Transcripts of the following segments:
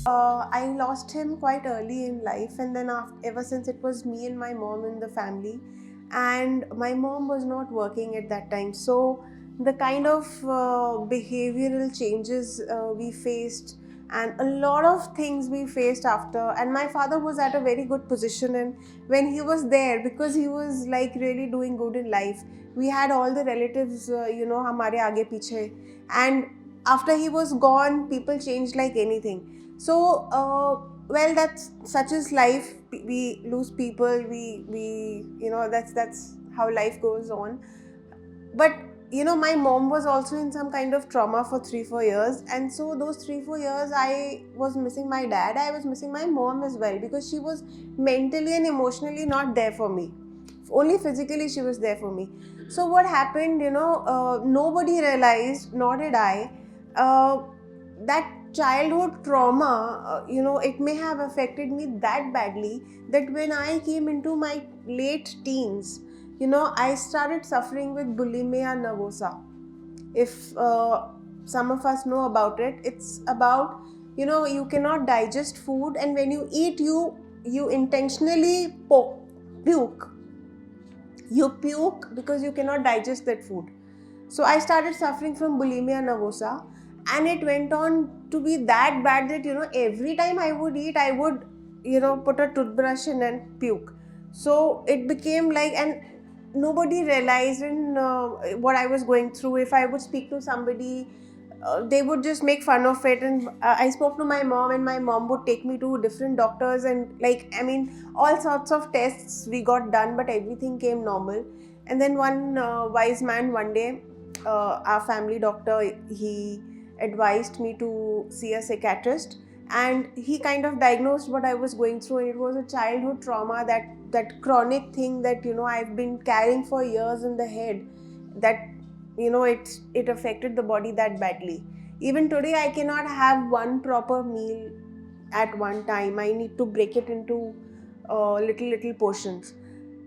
I lost him quite early in life, and then ever since it was me and my mom in the family, and my mom was not working at that time. So the kind of behavioral changes we faced, and a lot of things we faced after. And my father was at a very good position, and when he was there, because he was like really doing good in life, we had all the relatives, hamare aage piche, and after he was gone, people changed like anything. So, well, that's such is life. We lose people. That's how life goes on. But my mom was also in some kind of trauma for 3-4 years, and so those 3-4 years, I was missing my dad. I was missing my mom as well, because she was mentally and emotionally not there for me. Only physically she was there for me. So what happened? Nobody realized, nor did I. That childhood trauma, it may have affected me that badly that when I came into my late teens, I started suffering with bulimia nervosa. If some of us know about it, it's about, you cannot digest food, and when you eat, you intentionally puke. You puke because you cannot digest that food. So I started suffering from bulimia nervosa, and it went on to be that bad that every time I would eat, I would put a toothbrush in and puke. So it became like, and nobody realized in what I was going through. If I would speak to somebody, they would just make fun of it. And I spoke to my mom, and my mom would take me to different doctors, and all sorts of tests we got done, but everything came normal. And then one wise man one day, our family doctor, he advised me to see a psychiatrist, and he kind of diagnosed what I was going through, and it was a childhood trauma, that chronic thing that I've been carrying for years in the head, that it affected the body that badly. Even today, I cannot have one proper meal at one time. I need to break it into little portions.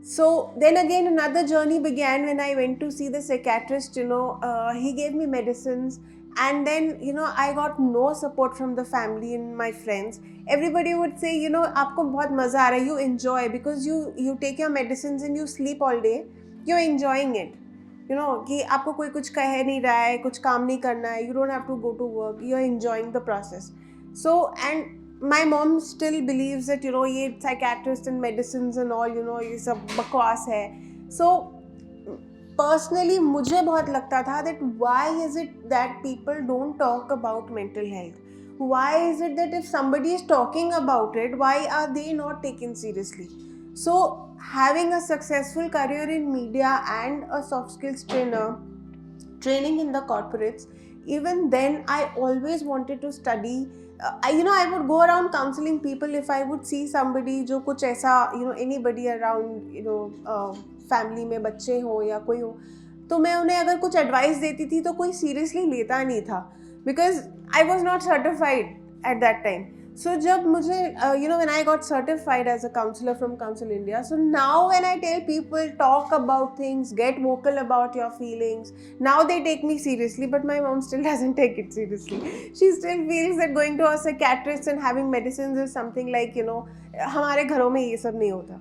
So then again, another journey began when I went to see the psychiatrist. He gave me medicines, and then I got no support from the family and my friends. Everybody would say, "आपको बहुत मजा आ रहा है, you enjoy, because you take your medicines and you sleep all day. You're enjoying it. कि आपको कोई कुछ कह नहीं रहा है, कुछ काम नहीं करना है. You don't have to go to work. You're enjoying the process." So, and my mom still believes that ये psychiatrists and medicines and all, ये सब बकवास है. So personally, मुझे बहुत लगता था that why is it that people don't talk about mental health? Why is it that if somebody is talking about it, why are they not taken seriously? So having a successful career in media and a soft skills training in the corporates, even then I always wanted to study. I would go around counseling people. If I would see somebody जो कुछ ऐसा, anybody around, family में बच्चे हो या कोई हो, तो मैं उन्हें अगर कुछ advice देती थी तो कोई seriously लेता नहीं था, because I was not certified at that time. So जब मुझे when I got certified as a counselor from Counsel India, so now when I tell people, talk about things, get vocal about your feelings, now they take me seriously. But my mom still doesn't take it seriously. She still feels that going to a psychiatrist and having medicines is something like, हमारे घरों में ये सब नहीं होता.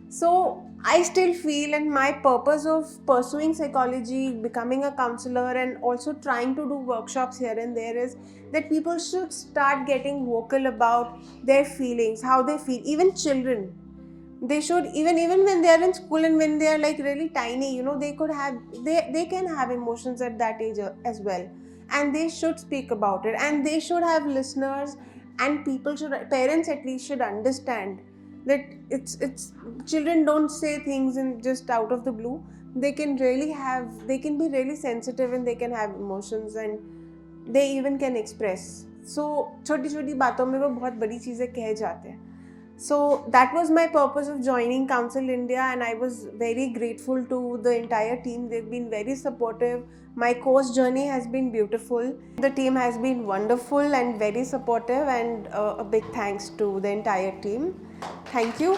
So I still feel, and my purpose of pursuing psychology, becoming a counselor, and also trying to do workshops here and there, is that people should start getting vocal about their feelings, how they feel. Even children, they should, even when they are in school and when they are like really tiny, they can have emotions at that age as well, and they should speak about it, and they should have listeners, and parents at least should understand that it's children don't say things in just out of the blue. They can be really sensitive, and they can have emotions, and they even can express. So छोटी छोटी बातों में वो बहुत बड़ी चीज़ें कह जाते हैं. So that was my purpose of joining Counsel India, and I was very grateful to the entire team. They've been very supportive. My course journey has been beautiful. The team has been wonderful and very supportive, and a big thanks to the entire team. Thank you.